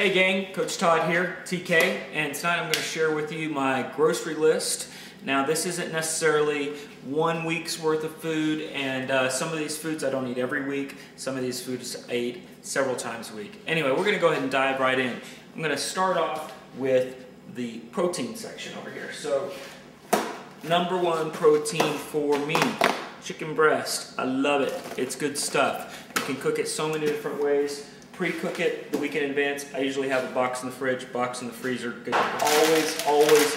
Hey gang, Coach Todd here, TK, and tonight I'm going to share with you my grocery list. Now this isn't necessarily 1 week's worth of food, and some of these foods I don't eat every week, some of these foods I eat several times a week. Anyway, we're going to go ahead and dive right in. I'm going to start off with the protein section over here. So, number one protein for me, chicken breast. I love it. It's good stuff. You can cook it so many different ways. Pre-cook it the week in advance. I usually have a box in the fridge, box in the freezer.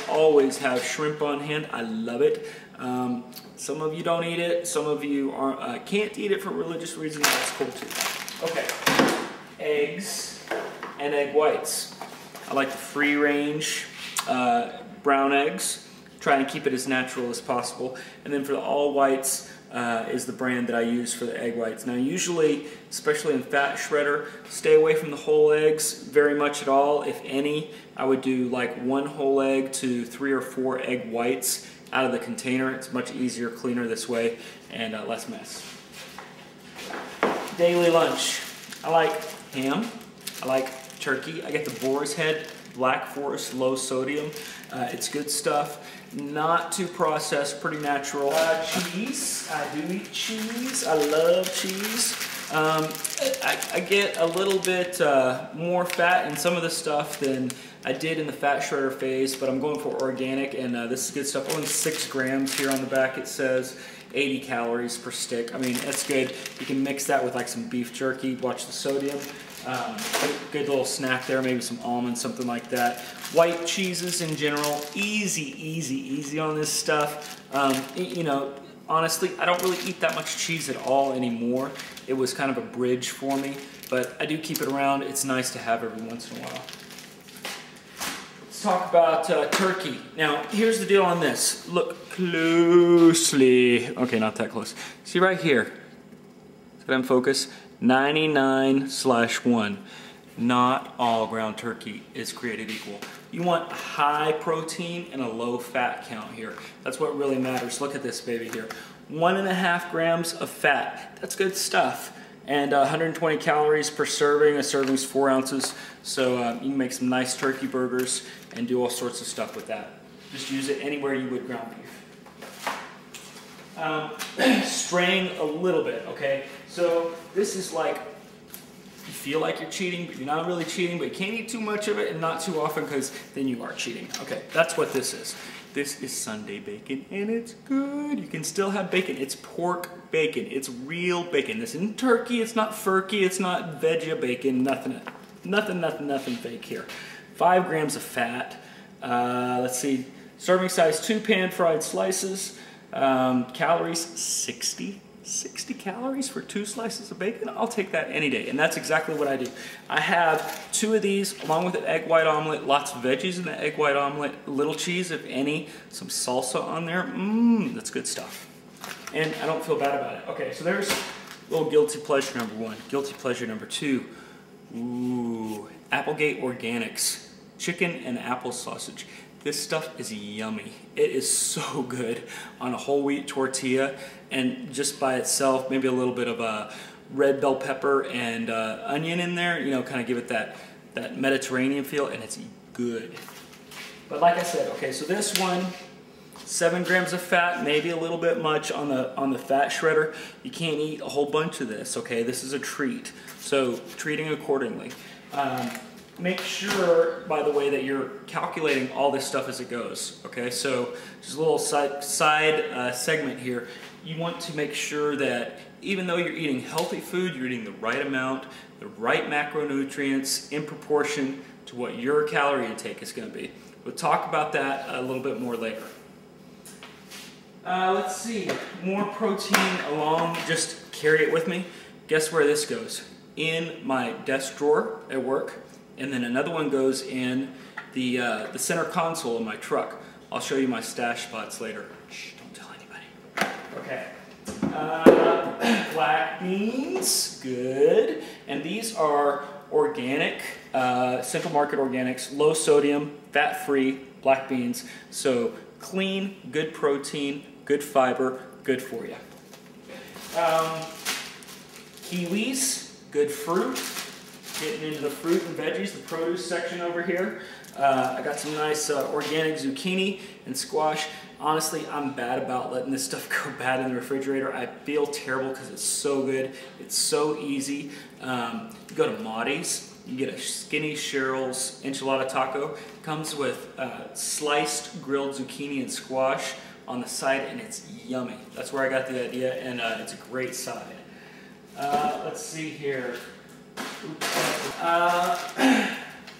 Always have shrimp on hand. I love it. Some of you don't eat it. Some of you can't eat it for religious reasons. That's cool too. Okay, eggs and egg whites. I like the free-range brown eggs. Try and keep it as natural as possible. And then for the all whites, is the brand that I use for the egg whites. Now usually, especially in fat shredder, stay away from the whole eggs very much at all. If any, I would do like 1 whole egg to 3 or 4 egg whites out of the container. It's much easier, cleaner this way, and less mess. Daily lunch. I like ham. I like turkey. I get the boar's head, Black Forest, low sodium. It's good stuff. Not too processed, pretty natural. Cheese. I do eat cheese. I love cheese. I get a little bit more fat in some of the stuff than I did in the fat shredder phase, but I'm going for organic, and this is good stuff. Only 6 grams here on the back. It says 80 calories per stick. I mean, that's good. You can mix that with like some beef jerky. Watch the sodium. Good little snack there, maybe some almonds, something like that. White cheeses in general, easy on this stuff. You know, honestly, I don't really eat that much cheese at all anymore. It was kind of a bridge for me, but I do keep it around. It's nice to have every once in a while. Let's talk about turkey. Now, here's the deal on this. Look closely. Okay, not that close. See right here. Is that in focus? 99/1. Not all ground turkey is created equal. You want high protein and a low fat count here. That's what really matters. Look at this baby here. 1.5 grams of fat. That's good stuff. And 120 calories per serving. A serving's 4 ounces. So you can make some nice turkey burgers and do all sorts of stuff with that. Just use it anywhere you would ground beef. Straying a little bit, okay? So this is like, you feel like you're cheating, but you're not really cheating, but you can't eat too much of it and not too often, because then you are cheating. Okay, that's what this is. This is Sunday bacon, and it's good. You can still have bacon. It's pork bacon. It's real bacon. This isn't turkey. It's not furky. It's not veggie bacon. Nothing fake here. 5 grams of fat. Let's see. Serving size 2 pan-fried slices. Calories 60 calories for 2 slices of bacon. I'll take that any day, and that's exactly what I do. I have 2 of these along with an egg white omelet, lots of veggies in the egg white omelet, little cheese if any, some salsa on there. That's good stuff, and I don't feel bad about it. Okay, so there's little guilty pleasure number 1. Guilty pleasure number 2. Ooh, Applegate Organics chicken and apple sausage. This stuff is yummy. It is so good on a whole wheat tortilla, and just by itself, maybe a little bit of a red bell pepper and onion in there, you know, kind of give it that Mediterranean feel, and it's good. But like I said, okay, so this one, 7 grams of fat, maybe a little bit much on the fat shredder. You can't eat a whole bunch of this, okay? This is a treat, so treating accordingly. Make sure, by the way, that you're calculating all this stuff as it goes, okay? So just a little side segment here. You want to make sure that even though you're eating healthy food, you're eating the right amount, the right macronutrients in proportion to what your calorie intake is going to be. We'll talk about that a little bit more later. Let's see, more protein along, just carry it with me. Guess where this goes? In my desk drawer at work. And then another one goes in the center console of my truck. I'll show you my stash spots later. Shh, don't tell anybody. Okay. Black beans, good. And these are organic, Central Market Organics, low sodium, fat-free black beans. So clean, good protein, good fiber, good for you. Kiwis, good fruit. Getting into the fruit and veggies, the produce section over here. I got some nice organic zucchini and squash. Honestly, I'm bad about letting this stuff go bad in the refrigerator. I feel terrible because it's so good. It's so easy. You go to Maudie's, you get a Skinny Cheryl's enchilada taco. It comes with sliced grilled zucchini and squash on the side, and it's yummy. That's where I got the idea, and it's a great side. Let's see here.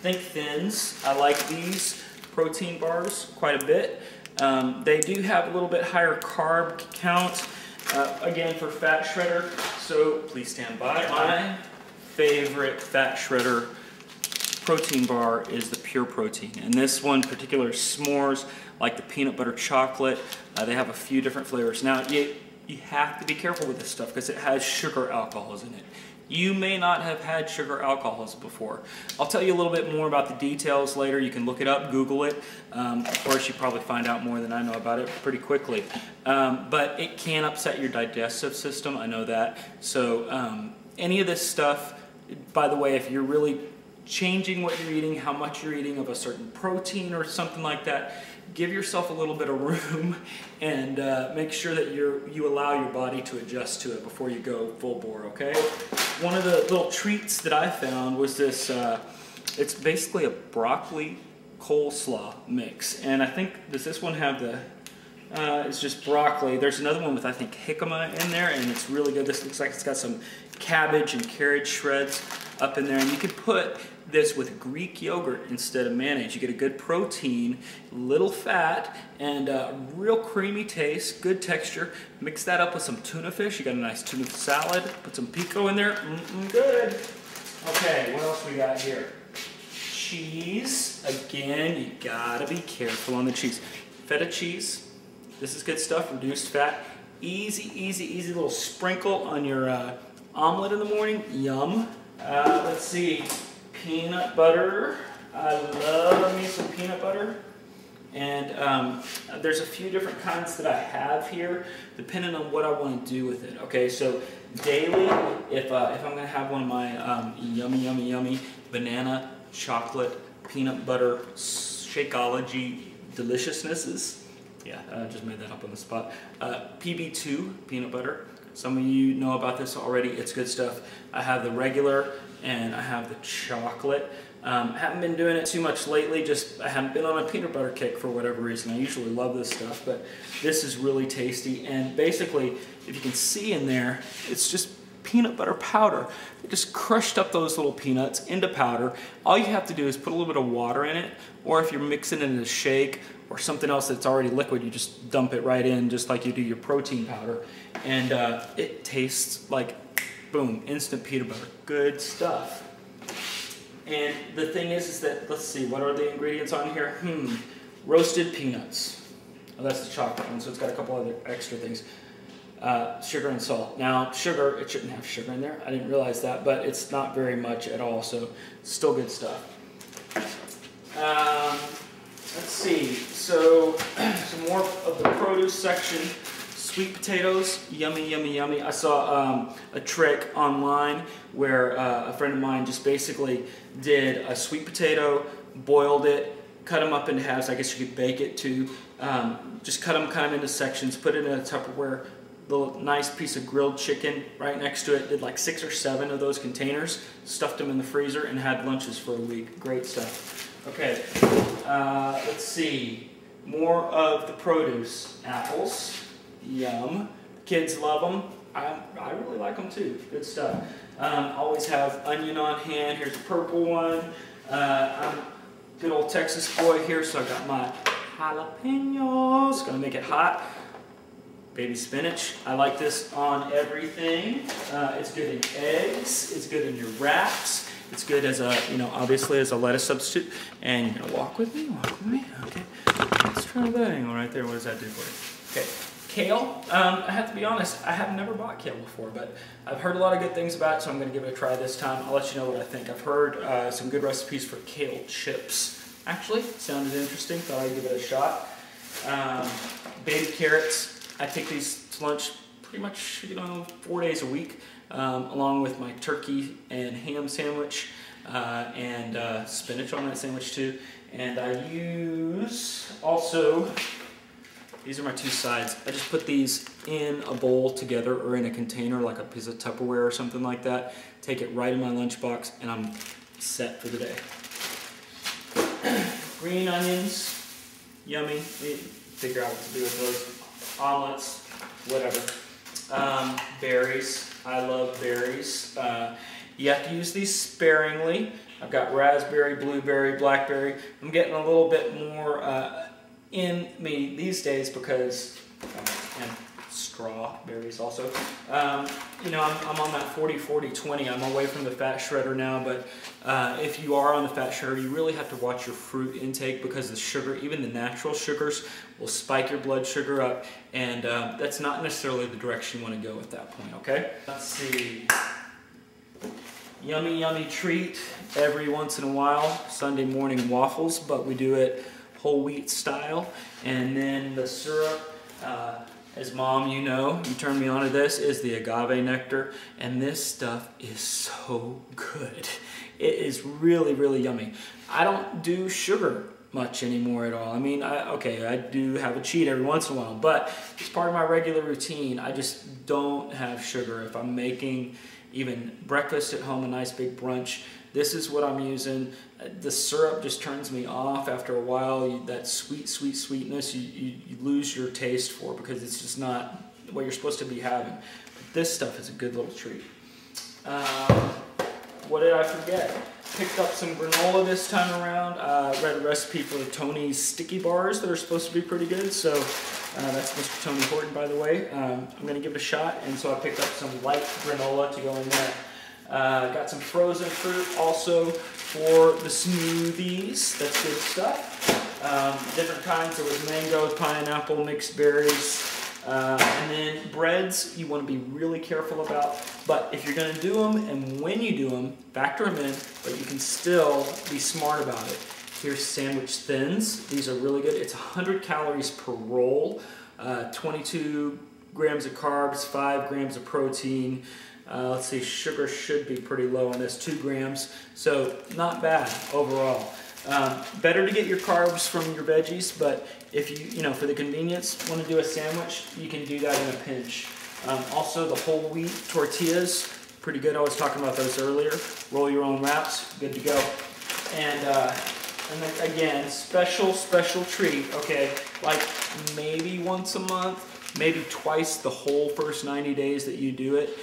Think Thins. I like these protein bars quite a bit. They do have a little bit higher carb count, again for fat shredder, so please stand by. My favorite fat shredder protein bar is the Pure Protein, and this one in particular is s'mores, like the peanut butter chocolate. They have a few different flavors. Now you have to be careful with this stuff because it has sugar alcohols in it. You may not have had sugar alcohols before. I'll tell you a little bit more about the details later. You can look it up, Google it. Of course, you probably find out more than I know about it pretty quickly. But it can upset your digestive system, I know that. So any of this stuff, by the way, if you're really changing what you're eating, how much you're eating of a certain protein or something like that, give yourself a little bit of room and make sure that you allow your body to adjust to it before you go full bore, okay? One of the little treats that I found was this, it's basically a broccoli coleslaw mix. And I think, does this one have the, it's just broccoli. There's another one with, I think, jicama in there, and it's really good. This looks like it's got some cabbage and carrot shreds up in there. And you could put this with Greek yogurt instead of mayonnaise. You get a good protein, little fat, and real creamy taste, good texture. Mix that up with some tuna fish. You got a nice tuna salad. Put some pico in there. Good. Okay, what else we got here? Cheese. Again, you gotta be careful on the cheese. Feta cheese. This is good stuff. Reduced fat. Easy, easy, easy little sprinkle on your omelet in the morning. Yum. Let's see. Peanut butter. I love me some peanut butter. And there's a few different kinds that I have here, depending on what I want to do with it. Okay, so daily, if I'm going to have one of my yummy, yummy, yummy banana chocolate peanut butter Shakeology deliciousnesses. Yeah, I just made that up on the spot. PB2 peanut butter. Some of you know about this already. It's good stuff. I have the regular and I have the chocolate. Haven't been doing it too much lately, just I haven't been on a peanut butter kick for whatever reason. I usually love this stuff, but this is really tasty. And basically, if you can see in there, it's just peanut butter powder. They just crushed up those little peanuts into powder. All you have to do is put a little bit of water in it, or if you're mixing it in a shake or something else that's already liquid, you just dump it right in just like you do your protein powder. And it tastes like, boom, instant peanut butter. Good stuff. And the thing is that, let's see, what are the ingredients on here? Roasted peanuts. Oh, that's the chocolate one, so it's got a couple other extra things. Sugar and salt. Now, sugar, it shouldn't have sugar in there. I didn't realize that, but it's not very much at all, so it's still good stuff. Let's see, so some more of the produce section. Sweet potatoes, yummy, yummy, yummy. I saw a trick online where a friend of mine just basically did a sweet potato, boiled it, cut them up into halves. I guess you could bake it too. Just cut them kind of into sections, put it in a Tupperware, little nice piece of grilled chicken right next to it. Did like 6 or 7 of those containers, stuffed them in the freezer, and had lunches for a week. Great stuff. Okay, let's see. More of the produce. Apples. Yum. Kids love them. I really like them too. Good stuff. Always have onion on hand. Here's a purple one. I'm a good old Texas boy here, so I got my jalapenos. Gonna make it hot. Baby spinach. I like this on everything. It's good in eggs. It's good in your wraps. It's good as a, obviously as a lettuce substitute. And you're gonna walk with me? Walk with me? Okay. Let's try that angle right there. What does that do for you? Okay. Kale, I have to be honest, I have never bought kale before, but I've heard a lot of good things about it, so I'm going to give it a try this time. I'll let you know what I think. I've heard some good recipes for kale chips. Actually, sounded interesting, thought I'd give it a shot. Baby carrots, I take these to lunch pretty much, 4 days a week, along with my turkey and ham sandwich. and spinach on that sandwich too. And I use also, these are my two sides. I just put these in a bowl together or in a container like a piece of Tupperware or something like that. Take it right in my lunchbox and I'm set for the day. Green onions, yummy. Figure out what to do with those. Omelets, whatever. Berries, I love berries. You have to use these sparingly. I've got raspberry, blueberry, blackberry. I'm getting a little bit more in me these days because, and strawberries also. You know, I'm on that 40-40-20. I'm away from the fat shredder now, but if you are on the fat shredder, you really have to watch your fruit intake because the sugar, even the natural sugars, will spike your blood sugar up, and that's not necessarily the direction you want to go at that point, okay? Let's see. Yummy, yummy treat every once in a while. Sunday morning waffles, but we do it whole wheat style. And then the syrup, as mom, you know, you turned me on to this, is the agave nectar. And this stuff is so good. It is really, really yummy. I don't do sugar much anymore at all. I mean, okay, I do have a cheat every once in a while, but it's part of my regular routine. I just don't have sugar. If I'm making even breakfast at home, a nice big brunch, this is what I'm using. The syrup just turns me off after a while. That sweetness, you lose your taste for because it's just not what you're supposed to be having. But this stuff is a good little treat. What did I forget? Picked up some granola this time around. Read a recipe for Tony's sticky bars that are supposed to be pretty good. So that's Mr. Tony Horton, by the way. I'm going to give it a shot, and so I picked up some light granola to go in there. Got some frozen fruit also for the smoothies. That's good stuff. Different kinds. There was mango, pineapple, mixed berries. And then breads you want to be really careful about, but if you're going to do them and when you do them, factor them in, but you can still be smart about it. Here's sandwich thins. These are really good. It's 100 calories per roll, 22 grams of carbs, 5 grams of protein. Let's see, sugar should be pretty low on this, 2 grams, so not bad overall. Better to get your carbs from your veggies, but if you know, for the convenience, want to do a sandwich, you can do that in a pinch. Also, the whole wheat tortillas, pretty good. I was talking about those earlier. Roll your own wraps, good to go. And then again, special treat. Okay, like maybe once a month, maybe twice the whole first 90 days that you do it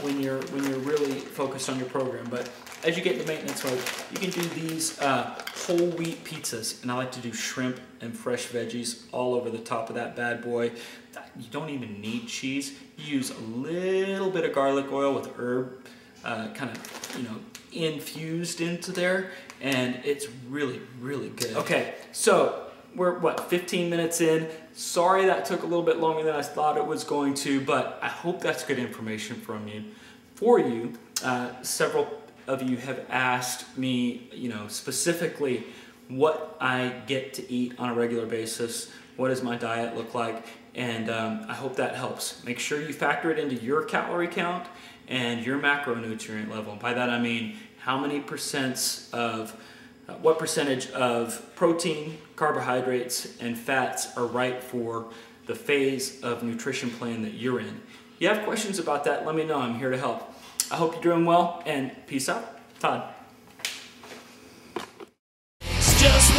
when you're really focused on your program. But as you get into maintenance mode, you can do these whole wheat pizzas, and I like to do shrimp and fresh veggies all over the top of that bad boy. You don't even need cheese. You use a little bit of garlic oil with herb kind of, you know, infused into there, and it's really, really good. Okay, so we're, what, 15 minutes in. Sorry that took a little bit longer than I thought it was going to, but I hope that's good information for you. Several of you have asked me, you know, specifically what I get to eat on a regular basis. What does my diet look like? And I hope that helps. Make sure you factor it into your calorie count and your macronutrient level. By that I mean how many percents of, what percentage of protein, carbohydrates, and fats are right for the phase of nutrition plan that you're in. If you have questions about that, let me know. I'm here to help. I hope you're doing well, and peace out. Todd. It's just